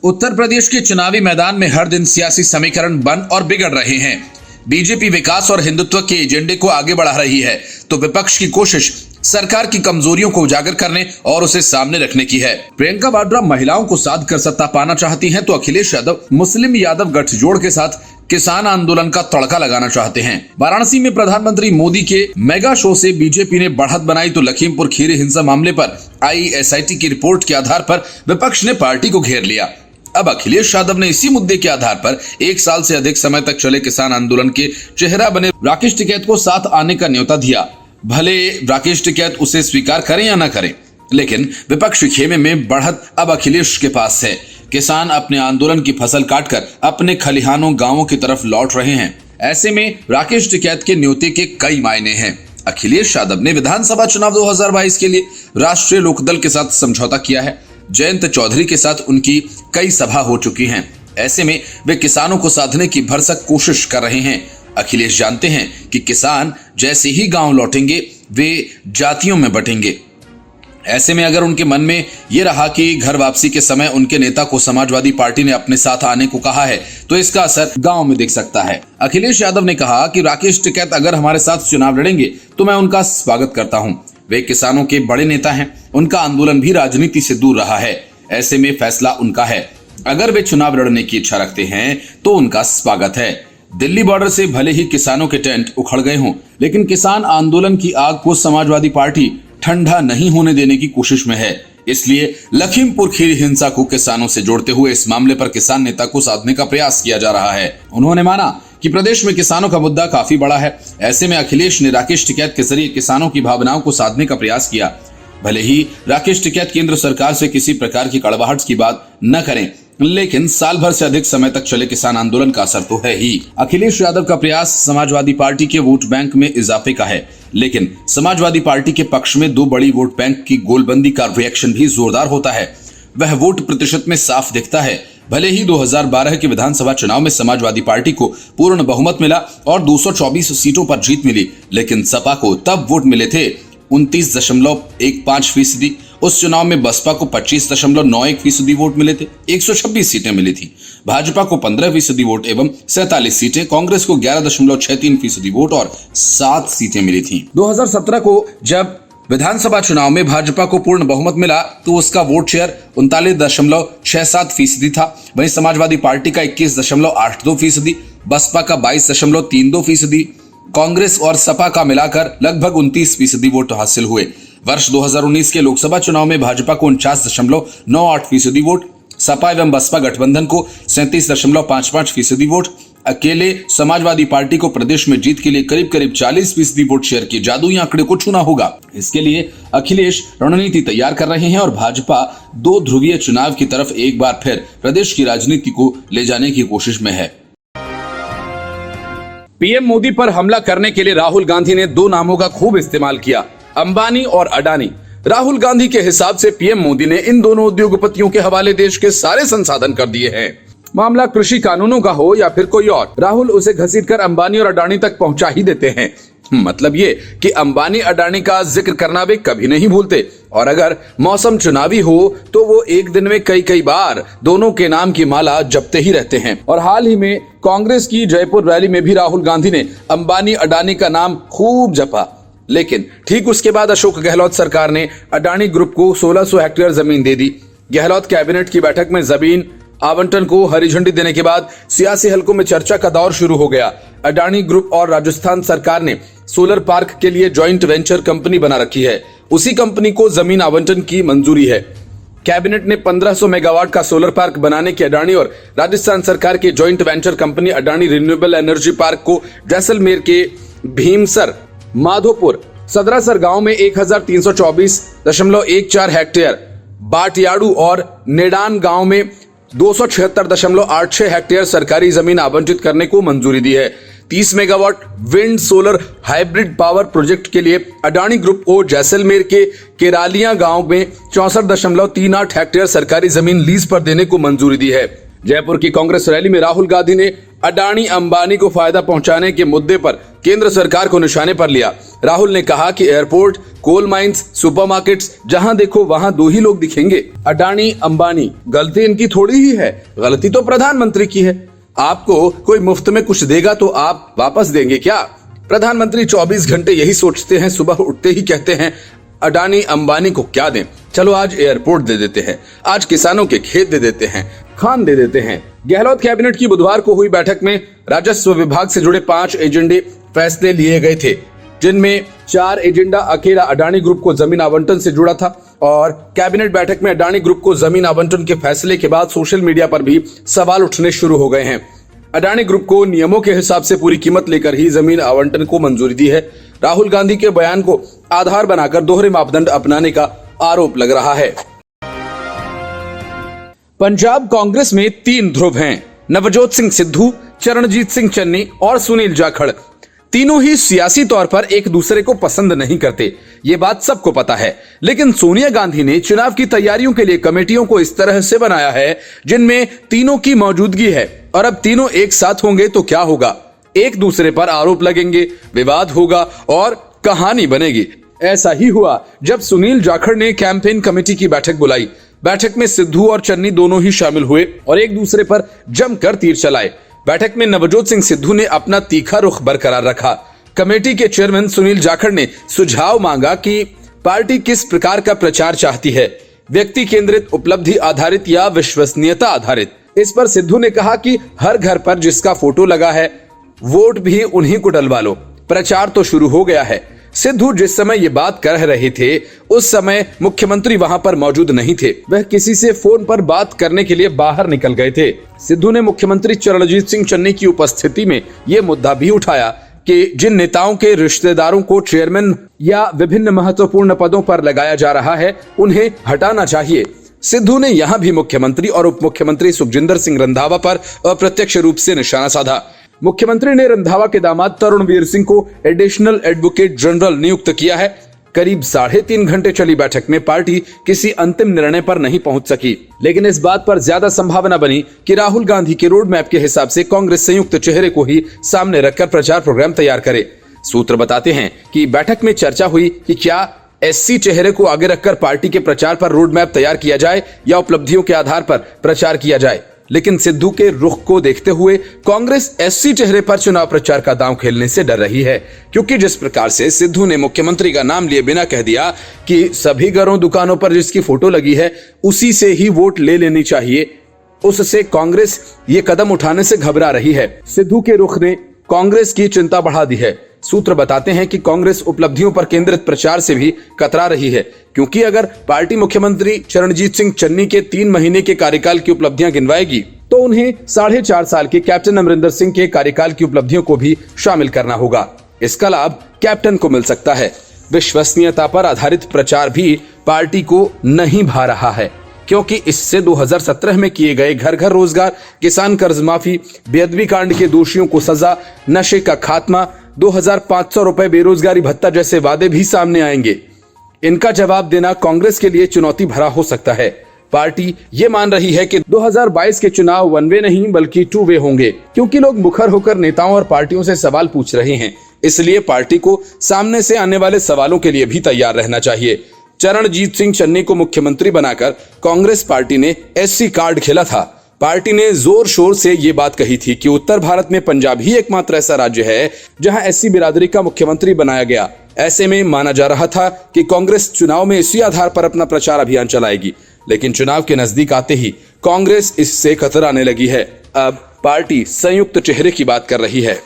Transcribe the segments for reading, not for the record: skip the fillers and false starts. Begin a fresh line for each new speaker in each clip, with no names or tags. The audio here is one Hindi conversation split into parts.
उत्तर प्रदेश के चुनावी मैदान में हर दिन सियासी समीकरण बन और बिगड़ रहे हैं। बीजेपी विकास और हिंदुत्व के एजेंडे को आगे बढ़ा रही है तो विपक्ष की कोशिश सरकार की कमजोरियों को उजागर करने और उसे सामने रखने की है। प्रियंका वाड्रा महिलाओं को साध कर सत्ता पाना चाहती हैं तो अखिलेश यादव मुस्लिम यादव गठजोड़ के साथ किसान आंदोलन का तड़का लगाना चाहते हैं। वाराणसी में प्रधानमंत्री मोदी के मेगा शो से बीजेपी ने बढ़त बनाई तो लखीमपुर खीरी हिंसा मामले पर आई एसआईटी की रिपोर्ट के आधार पर विपक्ष ने पार्टी को घेर लिया। अब अखिलेश यादव ने इसी मुद्दे के आधार पर 1 साल से अधिक समय तक चले किसान आंदोलन के चेहरा बने राकेश टिकैत को साथ आने का न्योता दिया। भले राकेश टिकैत उसे स्वीकार करें या न करें, लेकिन विपक्ष खेमे में बढ़त अब अखिलेश के पास है। किसान अपने आंदोलन की फसल काटकर अपने खलिहानों गांवों की तरफ लौट रहे हैं। ऐसे में राकेश टिकैत के न्योते के कई मायने हैं। अखिलेश यादव ने विधानसभा चुनाव 2022 के लिए राष्ट्रीय लोकदल के साथ समझौता किया है। जयंत चौधरी के साथ उनकी कई सभा हो चुकी हैं। ऐसे में वे किसानों को साधने की भरसक कोशिश कर रहे हैं। अखिलेश जानते हैं कि किसान जैसे ही गांव लौटेंगे वे जातियों में बटेंगे। ऐसे में अगर उनके मन में ये रहा कि घर वापसी के समय उनके नेता को समाजवादी पार्टी ने अपने साथ आने को कहा है तो इसका असर गांव में दिख सकता है। अखिलेश यादव ने कहा कि राकेश टिकैत अगर हमारे साथ चुनाव लड़ेंगे तो मैं उनका स्वागत करता हूं। वे किसानों के बड़े नेता हैं, उनका आंदोलन भी राजनीति से दूर रहा है। ऐसे में फैसला उनका है। अगर वे चुनाव लड़ने की इच्छा रखते हैं तो उनका स्वागत है। दिल्ली बॉर्डर से भले ही किसानों के टेंट उखड़ गए हों, लेकिन किसान आंदोलन की आग को समाजवादी पार्टी ठंडा नहीं होने देने की कोशिश में है। इसलिए लखीमपुर खीरी हिंसा को किसानों से जोड़ते हुए इस मामले पर किसान नेता को साधने का प्रयास किया जा रहा है। उन्होंने माना कि प्रदेश में किसानों का मुद्दा काफी बड़ा है। ऐसे में अखिलेश ने राकेश टिकैत के जरिए किसानों की भावनाओं को साधने का प्रयास किया। भले ही राकेश टिकैत केंद्र सरकार से किसी प्रकार की कड़वाहट की बात न करें, लेकिन साल भर से अधिक समय तक चले किसान आंदोलन का असर तो है ही। अखिलेश यादव का प्रयास समाजवादी पार्टी के वोट बैंक में इजाफे का है, लेकिन समाजवादी पार्टी के पक्ष में 2 बड़ी वोट बैंक की गोलबंदी का रिएक्शन भी जोरदार होता है। वह वोट प्रतिशत में साफ दिखता है। भले ही 2012 के विधानसभा चुनाव में समाजवादी पार्टी को पूर्ण बहुमत मिला और 224 सीटों पर जीत मिली, लेकिन सपा को तब वोट मिले थे 29.15%। उस चुनाव में बसपा को 25.91% वोट मिले थे, 126 सीटें मिली थी। भाजपा को 15% वोट एवं 47 सीटें, कांग्रेस को 11.63% वोट और 7 सीटें मिली थी। 2017 को जब विधानसभा चुनाव में भाजपा को पूर्ण बहुमत मिला तो उसका वोट शेयर 39.67% था। वहीं समाजवादी पार्टी का 21.82%, बसपा का 22.32%, कांग्रेस और सपा का मिलाकर लगभग 29% वोट हासिल हुए। वर्ष 2019 के लोकसभा चुनाव में भाजपा को 49.98% वोट, सपा एवं बसपा गठबंधन को 37.55% वोट, अकेले समाजवादी पार्टी को प्रदेश में जीत के लिए करीब करीब 40% वोट शेयर के जादुई आंकड़े को छूना होगा। इसके लिए अखिलेश रणनीति तैयार कर रहे हैं और भाजपा 2 ध्रुवीय चुनाव की तरफ एक बार फिर प्रदेश की राजनीति को ले जाने की कोशिश में है।
पीएम मोदी पर हमला करने के लिए राहुल गांधी ने 2 नामों का खूब इस्तेमाल किया, अंबानी और अडानी। राहुल गांधी के हिसाब से पीएम मोदी ने इन दोनों उद्योगपतियों के हवाले देश के सारे संसाधन कर दिए हैं। मामला कृषि कानूनों का हो या फिर कोई और, राहुल उसे घसीटकर अंबानी और अडानी तक पहुंचा ही देते हैं। मतलब ये कि अंबानी अडानी का जिक्र करना वे कभी नहीं भूलते और अगर मौसम चुनावी हो तो वो एक दिन में कई बार दोनों के नाम की माला जपते ही रहते हैं। और हाल ही में कांग्रेस की जयपुर रैली में भी राहुल गांधी ने अंबानी अडानी का नाम खूब जपा, लेकिन ठीक उसके बाद अशोक गहलोत सरकार ने अडानी ग्रुप को 1600 हेक्टेयर जमीन दे दी। गहलोत कैबिनेट की बैठक में जमीन आवंटन को हरी झंडी देने के बाद सियासी हलकों में चर्चा का दौर शुरू हो गया। अडानी ग्रुप और राजस्थान सरकार ने सोलर पार्क के लिए जॉइंट वेंचर कंपनी बना रखी है। उसी कंपनी को जमीन आवंटन की मंजूरी है। कैबिनेट ने 1500 मेगावाट का सोलर पार्क बनाने की अडानी और राजस्थान सरकार के joint venture company Adani renewable energy park को जैसलमेर के भीमसर, माधोपुर, सदरासर गांव में 1324.14 हेक्टेयर, बाटयाड़ू और नेडान गांव में 276.86 हेक्टेयर सरकारी जमीन आवंटित करने को मंजूरी दी है। 30 megawatt wind solar hybrid power project के लिए अडानी ग्रुप को जैसलमेर के केरालिया गांव में 64.38 हेक्टेयर सरकारी जमीन लीज पर देने को मंजूरी दी है। जयपुर की कांग्रेस रैली में राहुल गांधी ने अडानी अंबानी को फायदा पहुंचाने के मुद्दे पर केंद्र सरकार को निशाने पर लिया। राहुल ने कहा कि एयरपोर्ट, कोल माइंस, सुपरमार्केट्स, जहां देखो वहां दो ही लोग दिखेंगे, अडानी अंबानी। गलती इनकी थोड़ी ही है, गलती तो प्रधानमंत्री की है। आपको कोई मुफ्त में कुछ देगा तो आप वापस देंगे क्या? प्रधानमंत्री 24 घंटे यही सोचते हैं, सुबह उठते ही कहते हैं अडानी अंबानी को क्या दें, चलो आज एयरपोर्ट दे देते हैं, आज किसानों के खेत दे देते हैं, खान दे देते हैं। गहलोत कैबिनेट की बुधवार को हुई बैठक में राजस्व विभाग से जुड़े 5 एजेंडे फैसले लिए गए थे, जिनमें 4 एजेंडा अकेला अडानी ग्रुप को जमीन आवंटन से जुड़ा था। और कैबिनेट बैठक में अडानी ग्रुप को जमीन आवंटन के फैसले के बाद सोशल मीडिया पर भी सवाल उठने शुरू हो गए हैं। अडानी ग्रुप को नियमों के हिसाब से पूरी कीमत लेकर ही जमीन आवंटन को मंजूरी दी है। राहुल गांधी के बयान को आधार बनाकर दोहरे मापदंड अपनाने का आरोप लग रहा है। पंजाब कांग्रेस में 3 ध्रुव हैं, नवजोत सिंह सिद्धू, चरणजीत सिंह चन्नी और सुनील जाखड़। तीनों ही सियासी तौर पर एक दूसरे को पसंद नहीं करते, ये बात सबको पता है। लेकिन सोनिया गांधी ने चुनाव की तैयारियों के लिए कमेटियों को इस तरह से बनाया है जिनमें तीनों की मौजूदगी है, और अब तीनों एक साथ होंगे तो क्या होगा? एक दूसरे पर आरोप लगेंगे, विवाद होगा और कहानी बनेगी। ऐसा ही हुआ जब सुनील जाखड़ ने कैंपेन कमेटी की बैठक बुलाई। बैठक में सिद्धू और चन्नी दोनों ही शामिल हुए और एक दूसरे पर जमकर तीर चलाए। बैठक में नवजोत सिंह सिद्धू ने अपना तीखा रुख बरकरार रखा। कमेटी के चेयरमैन सुनील जाखड़ ने सुझाव मांगा कि पार्टी किस प्रकार का प्रचार चाहती है, व्यक्ति केंद्रित, उपलब्धि आधारित या विश्वसनीयता आधारित। इस पर सिद्धू ने कहा कि हर घर पर जिसका फोटो लगा है वोट भी उन्हीं को डलवा लो, प्रचार तो शुरू हो गया है। सिद्धू जिस समय ये बात कह रहे थे उस समय मुख्यमंत्री वहां पर मौजूद नहीं थे, वह किसी से फोन पर बात करने के लिए बाहर निकल गए थे। सिद्धू ने मुख्यमंत्री चरणजीत सिंह चन्नी की उपस्थिति में ये मुद्दा भी उठाया कि जिन नेताओं के रिश्तेदारों को चेयरमैन या विभिन्न महत्वपूर्ण पदों पर लगाया जा रहा है उन्हें हटाना चाहिए। सिद्धू ने यहां भी मुख्यमंत्री और उप मुख्यमंत्री सुखजिंदर सिंह रंधावा पर अप्रत्यक्ष रूप से निशाना साधा। मुख्यमंत्री ने रंधावा के दामाद तरुणवीर सिंह को एडिशनल एडवोकेट जनरल नियुक्त किया है। करीब 3.5 घंटे चली बैठक में पार्टी किसी अंतिम निर्णय पर नहीं पहुंच सकी, लेकिन इस बात पर ज्यादा संभावना बनी कि राहुल गांधी के रोड मैप के हिसाब से कांग्रेस संयुक्त चेहरे को ही सामने रखकर प्रचार प्रोग्राम तैयार करे। सूत्र बताते हैं कि बैठक में चर्चा हुई कि क्या एससी चेहरे को आगे रखकर पार्टी के प्रचार पर रोड मैप तैयार किया जाए या उपलब्धियों के आधार पर प्रचार किया जाए। लेकिन सिद्धू के रुख को देखते हुए कांग्रेस एससी चेहरे पर चुनाव प्रचार का दांव खेलने से डर रही है, क्योंकि जिस प्रकार से सिद्धू ने मुख्यमंत्री का नाम लिए बिना कह दिया कि सभी घरों दुकानों पर जिसकी फोटो लगी है उसी से ही वोट ले लेनी चाहिए, उससे कांग्रेस ये कदम उठाने से घबरा रही है। सिद्धू के रुख ने कांग्रेस की चिंता बढ़ा दी है। सूत्र बताते हैं कि कांग्रेस उपलब्धियों पर केंद्रित प्रचार से भी कतरा रही है, क्योंकि अगर पार्टी मुख्यमंत्री चरणजीत सिंह चन्नी के 3 महीने के कार्यकाल की उपलब्धियां गिनवाएगी तो उन्हें 4.5 साल के कैप्टन अमरिंदर सिंह के कार्यकाल की उपलब्धियों को भी शामिल करना होगा। इसका लाभ कैप्टन को मिल सकता है। विश्वसनीयता पर आधारित प्रचार भी पार्टी को नहीं भा रहा है, क्योंकि इससे 2017 में किए गए घर घर रोजगार, किसान कर्ज माफी, बेअदबी कांड के दोषियों को सजा, नशे का खात्मा, 2500 रुपए बेरोजगारी भत्ता जैसे वादे भी सामने आएंगे। इनका जवाब देना कांग्रेस के लिए चुनौती भरा हो सकता है। पार्टी ये मान रही है कि 2022 के चुनाव 1 वे नहीं बल्कि 2 वे होंगे, क्योंकि लोग मुखर होकर नेताओं और पार्टियों से सवाल पूछ रहे हैं। इसलिए पार्टी को सामने से आने वाले सवालों के लिए भी तैयार रहना चाहिए। चरणजीत सिंह चन्नी को मुख्यमंत्री बनाकर कांग्रेस पार्टी ने एससी कार्ड खेला था। पार्टी ने जोर शोर से ये बात कही थी कि उत्तर भारत में पंजाब ही एकमात्र ऐसा राज्य है जहां एससी बिरादरी का मुख्यमंत्री बनाया गया। ऐसे में माना जा रहा था कि कांग्रेस चुनाव में इसी आधार पर अपना प्रचार अभियान चलाएगी, लेकिन चुनाव के नजदीक आते ही कांग्रेस इससे कतराने लगी है। अब पार्टी संयुक्त चेहरे की बात कर रही है।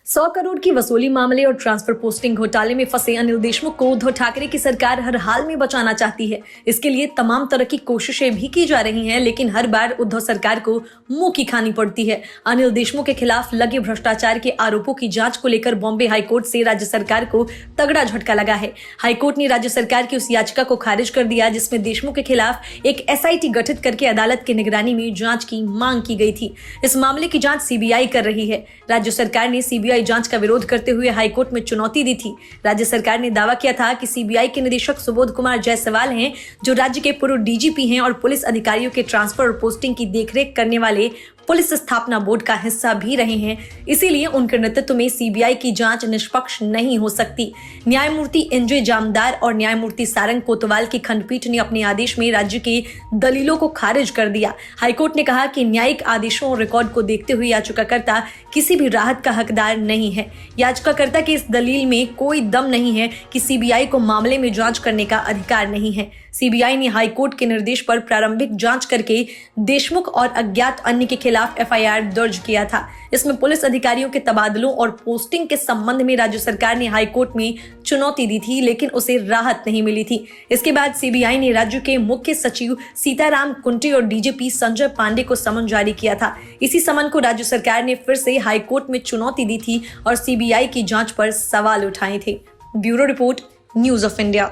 100 करोड़ की वसूली मामले और ट्रांसफर पोस्टिंग घोटाले में फंसे अनिल देशमुख को उद्धव ठाकरे की सरकार हर हाल में बचाना चाहती है। इसके लिए तमाम तरह की कोशिशें भी की जा रही हैं, लेकिन हर बार उद्धव सरकार को मुंह की खानी पड़ती है। अनिल देशमुख के खिलाफ लगे भ्रष्टाचार के आरोपों की जांच को लेकर बॉम्बे हाईकोर्ट से राज्य सरकार को तगड़ा झटका लगा है। हाईकोर्ट ने राज्य सरकार की उस याचिका को खारिज कर दिया जिसमें देशमुख के खिलाफ एक SIT गठित करके अदालत की निगरानी में जांच की मांग की गई थी। इस मामले की जांच CBI कर रही है। राज्य सरकार ने CBI सीबीआई जांच का विरोध करते हुए हाईकोर्ट में चुनौती दी थी। राज्य सरकार ने दावा किया था कि सीबीआई के निदेशक सुबोध कुमार जायसवाल हैं, जो राज्य के पूर्व डीजीपी हैं और पुलिस अधिकारियों के ट्रांसफर और पोस्टिंग की देखरेख करने वाले पुलिस स्थापना बोर्ड का हिस्सा भी रहे हैं। इसीलिए उनके नेतृत्व में सीबीआई की जांच निष्पक्ष नहीं हो सकती। न्यायमूर्ति एनजे जामदार और न्यायमूर्ति सारंग कोतवाल की खंडपीठ ने अपने आदेश में राज्य की दलीलों को खारिज कर दिया। हाईकोर्ट ने कहा कि न्यायिक आदेशों और रिकॉर्ड को देखते हुए याचिकाकर्ता किसी भी राहत का हकदार नहीं है। याचिकाकर्ता की इस दलील में कोई दम नहीं है कि सीबीआई को मामले में जांच करने का अधिकार नहीं है। सीबीआई ने हाईकोर्ट के निर्देश पर प्रारंभिक जांच करके देशमुख और अज्ञात अन्य के खिलाफ एफआईआर दर्ज किया था। इसमें पुलिस अधिकारियों के तबादलों और पोस्टिंग के संबंध में राज्य सरकार ने हाईकोर्ट में चुनौती दी थी, लेकिन उसे राहत नहीं मिली थी। इसके बाद सीबीआई ने राज्य के मुख्य सचिव सीताराम कुंटे और डीजीपी संजय पांडे को समन जारी किया था। इसी समन को राज्य सरकार ने फिर से हाईकोर्ट में चुनौती दी थी और सीबीआई की जांच पर सवाल उठाए थे। Bureau report, news of India.